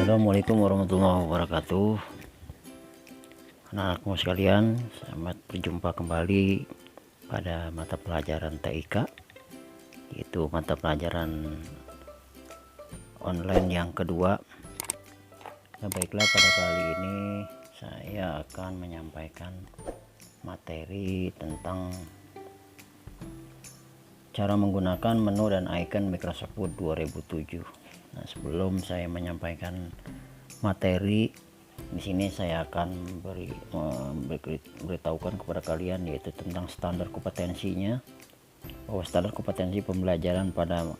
Assalamualaikum warahmatullahi wabarakatuh. Anak-anakku sekalian, selamat berjumpa kembali pada mata pelajaran TIK, yaitu mata pelajaran online yang kedua. Nah, baiklah, pada kali ini saya akan menyampaikan materi tentang cara menggunakan menu dan icon Microsoft Word 2007. Nah, sebelum saya menyampaikan materi di sini, saya akan beritahukan kepada kalian yaitu tentang standar kompetensinya, bahwa standar kompetensi pembelajaran pada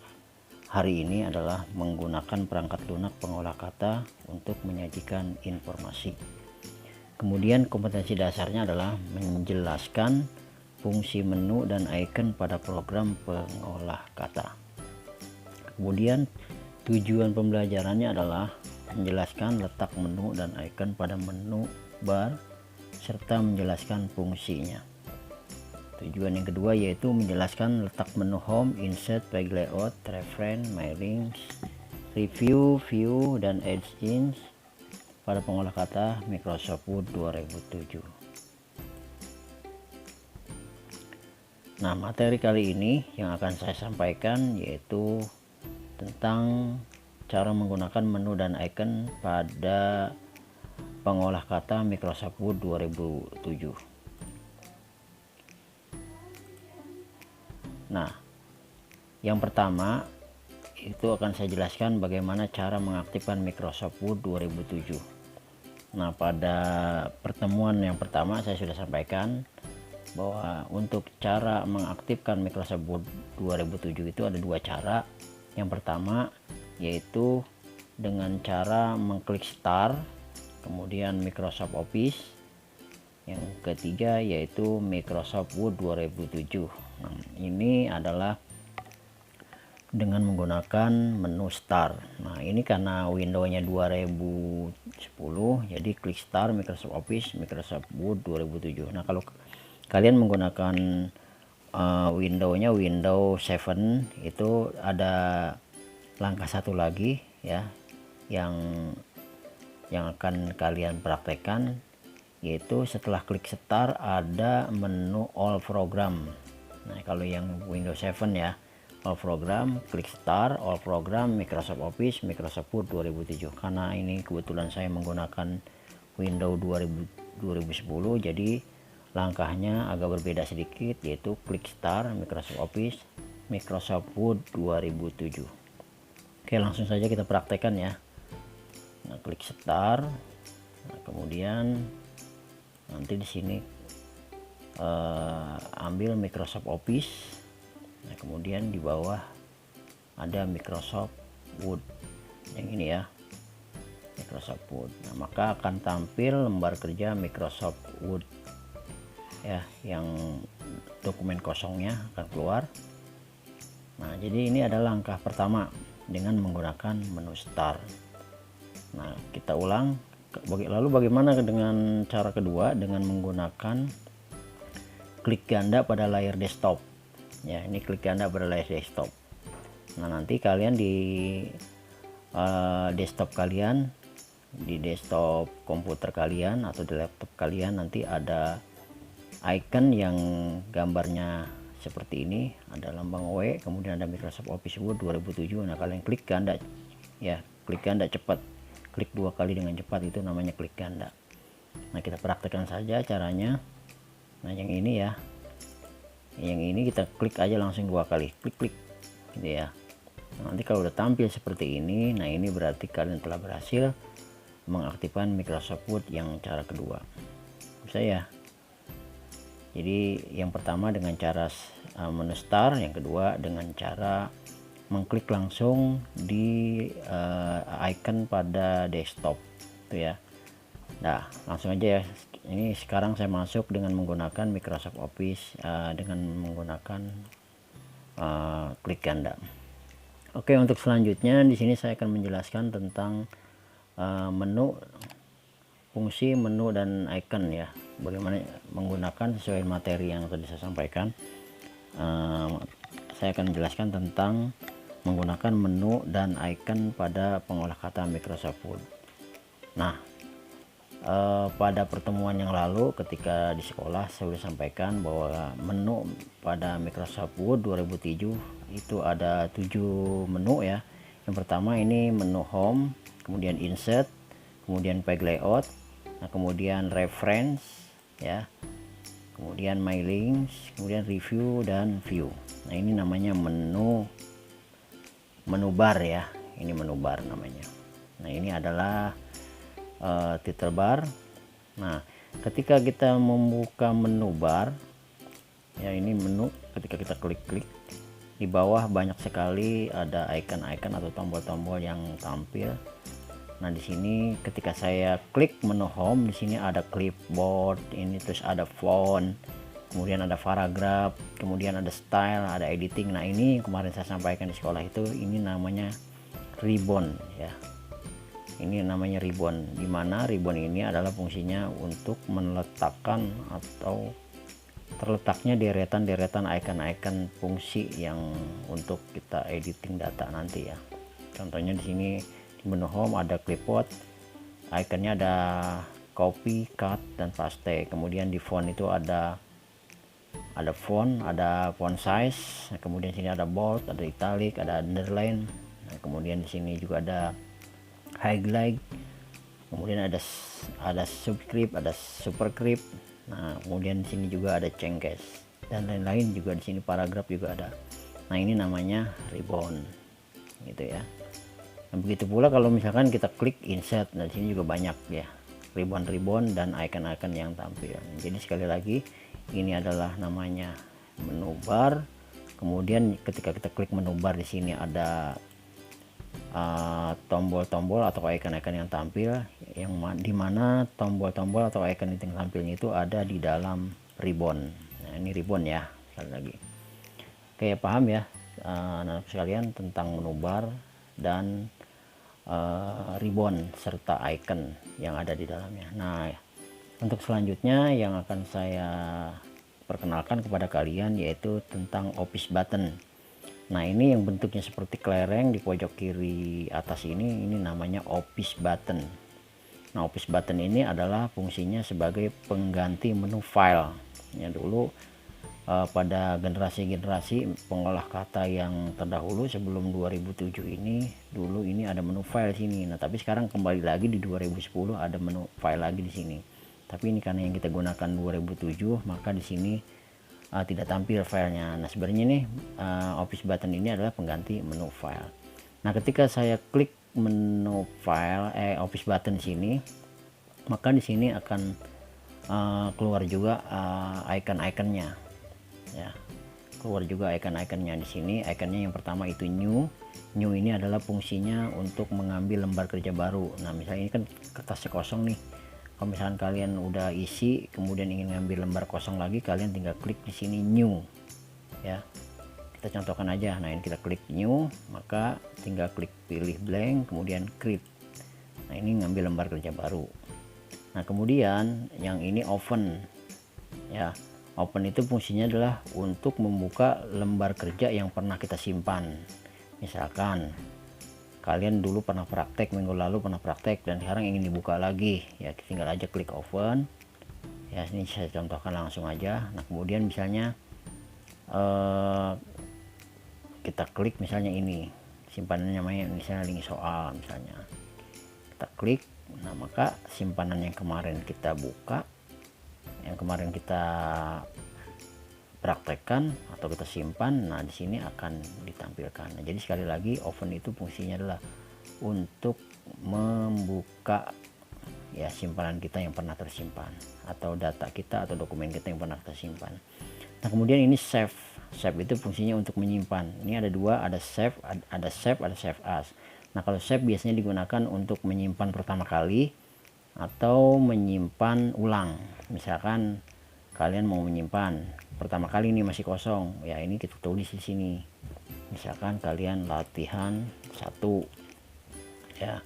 hari ini adalah menggunakan perangkat lunak pengolah kata untuk menyajikan informasi. Kemudian kompetensi dasarnya adalah menjelaskan fungsi menu dan icon pada program pengolah kata. Kemudian tujuan pembelajarannya adalah menjelaskan letak menu dan icon pada menu bar serta menjelaskan fungsinya. Tujuan yang kedua yaitu menjelaskan letak menu home, insert, page layout, reference, my links, review, view, dan add-ins pada pengolah kata Microsoft Word 2007. Nah, materi kali ini yang akan saya sampaikan yaitu tentang cara menggunakan menu dan icon pada pengolah kata Microsoft Word 2007. Nah, yang pertama itu akan saya jelaskan bagaimana cara mengaktifkan Microsoft Word 2007. Nah, pada pertemuan yang pertama saya sudah sampaikan bahwa untuk cara mengaktifkan Microsoft Word 2007 itu ada dua cara. Yang pertama yaitu dengan cara mengklik Start, kemudian Microsoft Office. Yang ketiga yaitu Microsoft Word 2007. Nah, ini adalah dengan menggunakan menu Start. Nah, ini karena Windows-nya 2010, jadi klik Start, Microsoft Office, Microsoft Word 2007. Nah, kalau kalian menggunakan Windows-nya Windows 7, itu ada langkah satu lagi ya yang akan kalian praktekkan, yaitu setelah klik Start ada menu All Program. Nah, kalau yang Windows 7 ya, All Program, klik Start, All Program, Microsoft Office, Microsoft Word 2007. Karena ini kebetulan saya menggunakan Windows 2010, jadi langkahnya agak berbeda sedikit, yaitu klik Start, Microsoft Office, Microsoft Word 2007. Oke, langsung saja kita praktekkan ya. Nah, klik Start. Nah, kemudian nanti di sini ambil Microsoft Office. Nah, kemudian di bawah ada Microsoft Word yang ini ya, Microsoft Word. Nah, maka akan tampil lembar kerja Microsoft Word ya, yang dokumen kosongnya akan keluar. Nah, jadi ini adalah langkah pertama dengan menggunakan menu Start. Nah, kita ulang. Lalu bagaimana dengan cara kedua, dengan menggunakan klik ganda pada layar desktop ya. Ini klik ganda pada layar desktop. Nah, nanti kalian di desktop kalian, di desktop komputer kalian atau di laptop kalian, nanti ada icon yang gambarnya seperti ini, ada lambang W, kemudian ada Microsoft Office Word 2007. Nah, kalian klik ganda ya, klik ganda cepat, klik dua kali dengan cepat, itu namanya klik ganda. Nah, kita praktekkan saja caranya. Nah, yang ini ya, yang ini kita klik aja langsung dua kali, klik gitu ya. Nah, nanti kalau udah tampil seperti ini, nah ini berarti kalian telah berhasil mengaktifkan Microsoft Word yang cara kedua. Bisa ya. Jadi yang pertama dengan cara menu Start, yang kedua dengan cara mengklik langsung di icon pada desktop itu ya. Nah, langsung aja ya. Ini sekarang saya masuk dengan menggunakan Microsoft Office dengan menggunakan klik ganda. Oke, untuk selanjutnya di sini saya akan menjelaskan tentang menu, fungsi menu dan icon ya, bagaimana menggunakan sesuai materi yang tadi saya sampaikan. Saya akan menjelaskan tentang menggunakan menu dan icon pada pengolah kata Microsoft Word. Nah, pada pertemuan yang lalu ketika di sekolah saya sudah sampaikan bahwa menu pada Microsoft Word 2007 itu ada 7 menu ya. Yang pertama ini menu home, kemudian insert, kemudian page layout, nah kemudian reference ya, kemudian my links, kemudian review dan view. Nah ini namanya menu bar ya, ini menu bar namanya. Nah ini adalah title bar. Nah ketika kita membuka menu bar ya, ini menu, ketika kita klik di bawah banyak sekali ada icon-icon atau tombol-tombol yang tampil. Nah di sini ketika saya klik menu home, di sini ada clipboard ini, terus ada font, kemudian ada paragraph, kemudian ada style, ada editing. Nah ini kemarin saya sampaikan di sekolah itu, ini namanya ribbon ya. Ini namanya ribbon, dimana ribbon ini adalah fungsinya untuk meletakkan atau terletaknya deretan-deretan icon-icon fungsi yang untuk kita editing data nanti ya. Contohnya di sini di menu home ada clipboard, ikonnya ada copy, cut, dan paste. Kemudian di font itu ada font, ada font size. Nah, kemudian sini ada bold, ada italic, ada underline. Nah, kemudian di sini juga ada highlight, kemudian ada subscript, ada superscript. Nah kemudian di sini juga ada cengkes dan lain-lain, juga di sini paragraf juga ada. Nah ini namanya ribbon gitu ya. Nah, begitu pula kalau misalkan kita klik insert, nah di sini juga banyak ya ribbon dan icon-icon yang tampil. Jadi sekali lagi ini adalah namanya menu bar. Kemudian ketika kita klik menu bar, di sini ada tombol-tombol atau icon-icon yang tampil, yang dimana tombol-tombol atau icon yang tampilnya itu ada di dalam ribbon. Nah ini ribbon ya, sekali lagi. Oke, paham ya anak sekalian tentang menu bar dan ribbon serta icon yang ada di dalamnya. Nah untuk selanjutnya yang akan saya perkenalkan kepada kalian yaitu tentang office button. Nah ini yang bentuknya seperti kelereng di pojok kiri atas ini namanya office button. Nah office button ini adalah fungsinya sebagai pengganti menu file ya. Dulu pada generasi-generasi pengolah kata yang terdahulu sebelum 2007 ini, dulu ini ada menu file sini. Nah tapi sekarang kembali lagi di 2010 ada menu file lagi di sini. Tapi ini karena yang kita gunakan 2007, maka di sini tidak tampil filenya. Nah sebenarnya nih office button ini adalah pengganti menu file. Nah ketika saya klik menu file office button sini, maka di sini akan keluar juga icon-iconnya ya, keluar juga icon-iconnya. Di sini iconnya yang pertama itu new ini adalah fungsinya untuk mengambil lembar kerja baru. Nah misalnya ini kan kertasnya kosong nih, kalau misalkan kalian udah isi kemudian ingin ngambil lembar kosong lagi, kalian tinggal klik di sini new ya. Kita contohkan aja. Nah ini kita klik new, maka tinggal klik pilih blank kemudian create. Nah ini ngambil lembar kerja baru. Nah kemudian yang ini open ya. Open itu fungsinya adalah untuk membuka lembar kerja yang pernah kita simpan. Misalkan kalian dulu pernah praktek, minggu lalu pernah praktek dan sekarang ingin dibuka lagi ya, tinggal aja klik open ya. Ini saya contohkan langsung aja. Nah kemudian misalnya kita klik misalnya ini simpanannya namanya misalnya link soal misalnya, kita klik. Nah maka simpanan yang kemarin kita buka, yang kemarin kita praktekkan atau kita simpan, nah di sini akan ditampilkan. Nah, jadi sekali lagi open itu fungsinya adalah untuk membuka ya simpanan kita yang pernah tersimpan atau data kita atau dokumen kita yang pernah tersimpan. Nah kemudian ini save itu fungsinya untuk menyimpan. Ini ada dua, ada save as. Nah kalau save biasanya digunakan untuk menyimpan pertama kali atau menyimpan ulang. Misalkan kalian mau menyimpan pertama kali ini masih kosong ya, ini kita tulis di sini. Misalkan kalian latihan 1 ya,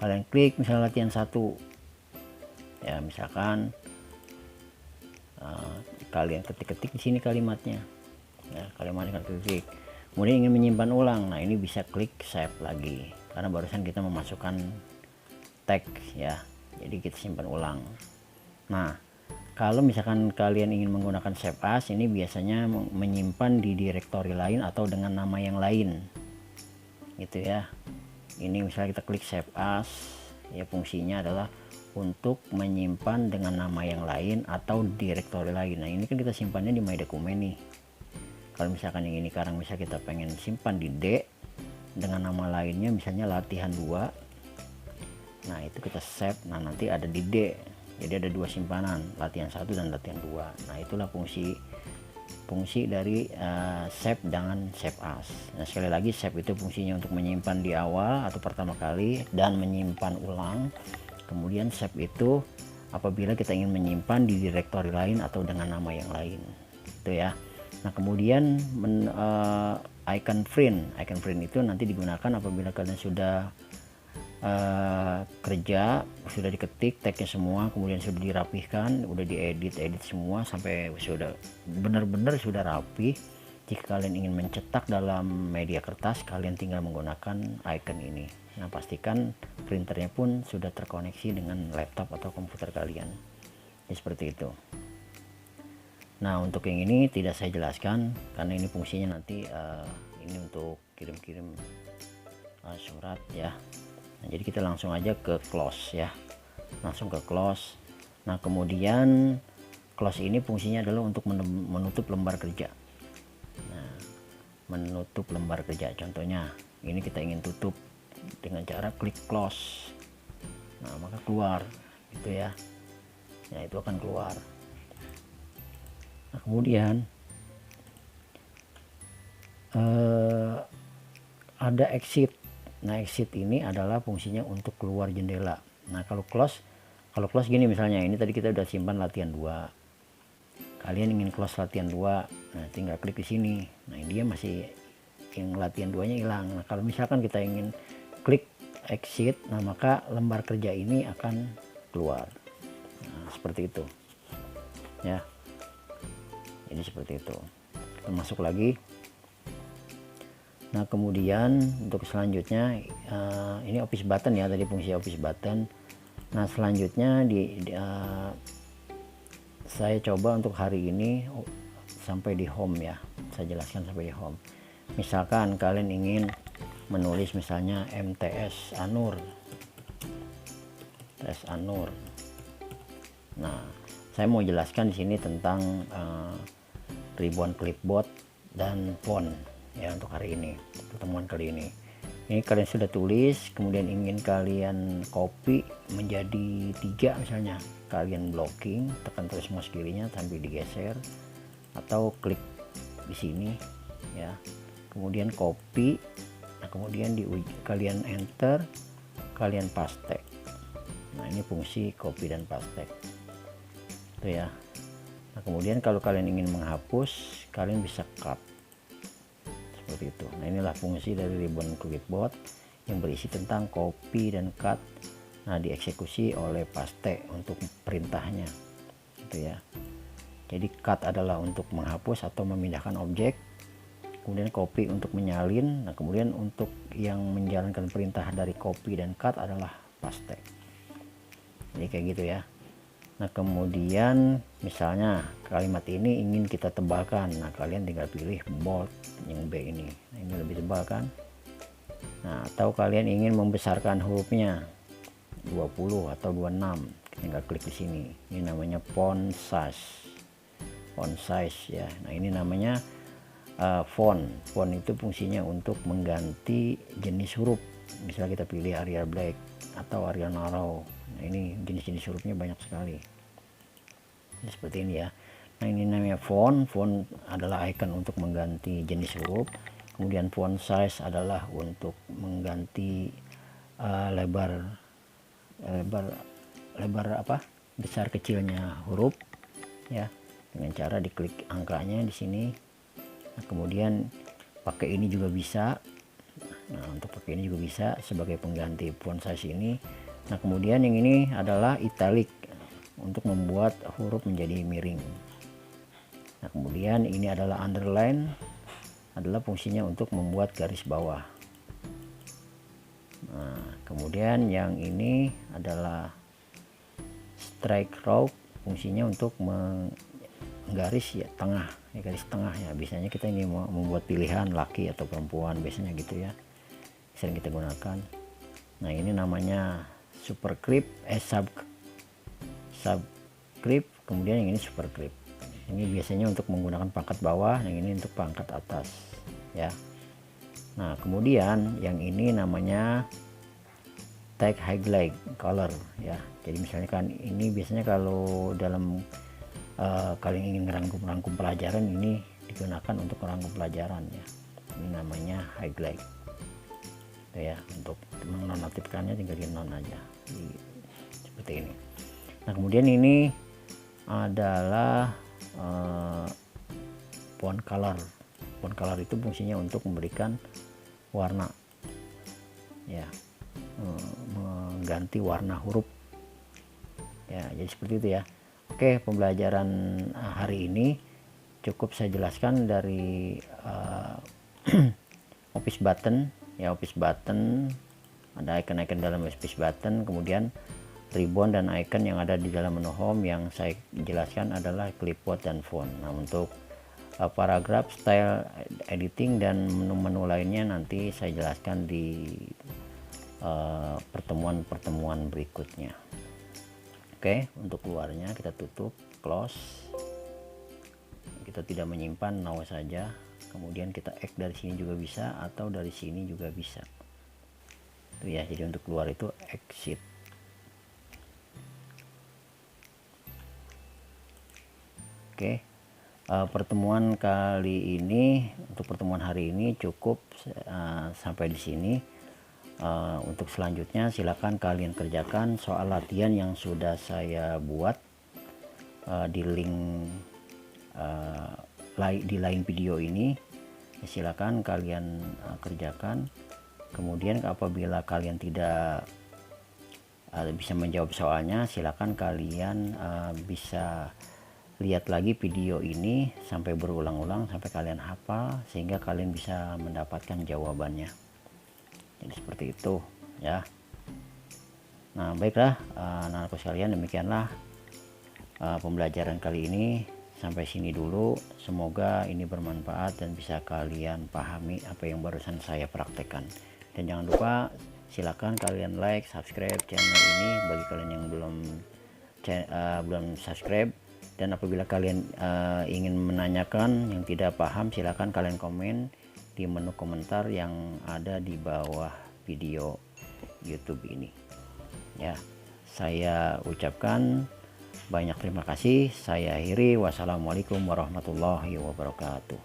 kalian klik misalnya latihan 1 ya, misalkan kalian ketik di sini kalimatnya ya, kalimatnya klik, kemudian ingin menyimpan ulang. Nah ini bisa klik save lagi karena barusan kita memasukkan tag ya, jadi kita simpan ulang. Nah, kalau misalkan kalian ingin menggunakan save as, ini biasanya menyimpan di direktori lain atau dengan nama yang lain gitu ya. Ini misalnya kita klik save as ya, fungsinya adalah untuk menyimpan dengan nama yang lain atau direktori lain. Nah, ini kan kita simpannya di my dokumen nih. Kalau misalkan yang ini sekarang misalnya kita pengen simpan di D dengan nama lainnya, misalnya latihan 2, nah itu kita save. Nah, nanti ada di D, jadi ada 2 simpanan, latihan 1 dan latihan 2. Nah, itulah fungsi dari save dengan save as. Nah, sekali lagi, save itu fungsinya untuk menyimpan di awal atau pertama kali dan menyimpan ulang. Kemudian save itu apabila kita ingin menyimpan di direktori lain atau dengan nama yang lain, itu ya. Nah, kemudian icon print itu nanti digunakan apabila kalian sudah kerja, sudah diketik tagnya semua, kemudian sudah dirapihkan, udah diedit semua sampai sudah benar-benar sudah rapi. Jika kalian ingin mencetak dalam media kertas, kalian tinggal menggunakan icon ini. Nah, pastikan printernya pun sudah terkoneksi dengan laptop atau komputer kalian ya, seperti itu. Nah, untuk yang ini tidak saya jelaskan karena ini fungsinya nanti ini untuk kirim-kirim surat ya. Nah, jadi kita langsung aja ke close ya, langsung ke close. Nah, kemudian close ini fungsinya adalah untuk menutup lembar kerja. Nah, menutup lembar kerja, contohnya ini kita ingin tutup dengan cara klik close. Nah, maka keluar gitu ya. Nah, itu akan keluar. Nah, kemudian ada exit. Nah, exit ini adalah fungsinya untuk keluar jendela. Nah, kalau close gini misalnya, ini tadi kita udah simpan latihan 2. Kalian ingin close latihan 2, nah tinggal klik di sini. Nah, ini dia masih yang latihan 2-nya hilang. Nah, kalau misalkan kita ingin klik exit, nah maka lembar kerja ini akan keluar. Nah, seperti itu. Ya. Jadi seperti itu. Kita masuk lagi. Nah, kemudian untuk selanjutnya ini office button ya, tadi fungsi office button. Nah, selanjutnya saya coba untuk hari ini sampai di home ya, saya jelaskan sampai di home. Misalkan kalian ingin menulis misalnya MTS Anur, Nah, saya mau jelaskan di sini tentang ribbon clipboard dan font ya untuk hari ini, pertemuan kali ini. Ini kalian sudah tulis, kemudian ingin kalian copy menjadi 3 misalnya, kalian blocking, tekan terus mouse kirinya sampai digeser atau klik di sini ya, kemudian copy. Nah, kemudian kalian enter, kalian paste. Nah, ini fungsi copy dan paste itu ya. Nah, kemudian kalau kalian ingin menghapus, kalian bisa cut seperti itu. Nah, inilah fungsi dari ribbon clipboard yang berisi tentang copy dan cut. Nah, dieksekusi oleh paste untuk perintahnya gitu ya. Jadi cut adalah untuk menghapus atau memindahkan objek, kemudian copy untuk menyalin. Nah, kemudian untuk yang menjalankan perintah dari copy dan cut adalah paste. Jadi kayak gitu ya. Nah, kemudian misalnya kalimat ini ingin kita tebalkan, nah kalian tinggal pilih bold yang B ini. Nah, ini lebih tebal kan. Nah, atau kalian ingin membesarkan hurufnya 20 atau 26, tinggal klik di sini. Ini namanya font size ya. Nah, ini namanya font itu fungsinya untuk mengganti jenis huruf. Misalnya kita pilih Arial Black atau Arial Narrow. Nah, ini jenis-jenis hurufnya banyak sekali ya, seperti ini ya. Nah, ini namanya font adalah icon untuk mengganti jenis huruf. Kemudian font size adalah untuk mengganti lebar apa, besar kecilnya huruf ya, dengan cara diklik angkanya di sini. Nah, kemudian pakai ini juga bisa. Nah, untuk pakai ini juga bisa sebagai pengganti font size ini. Nah, kemudian yang ini adalah italic untuk membuat huruf menjadi miring. Nah, kemudian ini adalah underline, adalah fungsinya untuk membuat garis bawah. Nah, kemudian yang ini adalah strike rope, fungsinya untuk menggaris ya tengah, ya garis tengah ya. Biasanya kita ini mau membuat pilihan laki atau perempuan, biasanya gitu ya, sering kita gunakan. Nah, ini namanya super clip, sub clip, kemudian yang ini super clip. Ini biasanya untuk menggunakan pangkat bawah, yang ini untuk pangkat atas ya. Nah, kemudian yang ini namanya tag highlight color ya. Jadi misalnya kan ini biasanya kalau dalam kalian ingin merangkum pelajaran, ini digunakan untuk merangkum pelajaran ya. Ini namanya highlight ya, untuk menonaktifkannya tinggal di non aja seperti ini. Nah, kemudian ini adalah font color. Font color itu fungsinya untuk memberikan warna ya, mengganti warna huruf ya, jadi seperti itu ya. Oke, pembelajaran hari ini cukup saya jelaskan dari office button ya. Office button, ada icon-icon dalam office button, kemudian ribbon dan icon yang ada di dalam menu home. Yang saya jelaskan adalah clipboard dan font. Nah, untuk paragraf, style editing dan menu-menu lainnya nanti saya jelaskan di pertemuan-pertemuan berikutnya. Oke, untuk luarnya kita tutup, close. Kita tidak menyimpan, no saja. Kemudian kita X dari sini juga bisa, atau dari sini juga bisa. Itu ya, jadi untuk keluar itu exit. Oke, pertemuan kali ini, untuk pertemuan hari ini cukup sampai di sini. Untuk selanjutnya silakan kalian kerjakan soal latihan yang sudah saya buat di link di lain video ini. Silakan kalian kerjakan. Kemudian apabila kalian tidak bisa menjawab soalnya, silakan kalian bisa lihat lagi video ini sampai berulang-ulang sampai kalian hafal, sehingga kalian bisa mendapatkan jawabannya. Jadi seperti itu ya. Nah, baiklah anak-anakku sekalian, demikianlah pembelajaran kali ini. Sampai sini dulu. Semoga ini bermanfaat dan bisa kalian pahami apa yang barusan saya praktekkan. Dan jangan lupa silakan kalian like, subscribe channel ini bagi kalian yang belum subscribe. Dan apabila kalian ingin menanyakan yang tidak paham, silakan kalian komen di menu komentar yang ada di bawah video YouTube ini ya. Saya ucapkan banyak terima kasih. Saya akhiri, wassalamualaikum warahmatullahi wabarakatuh.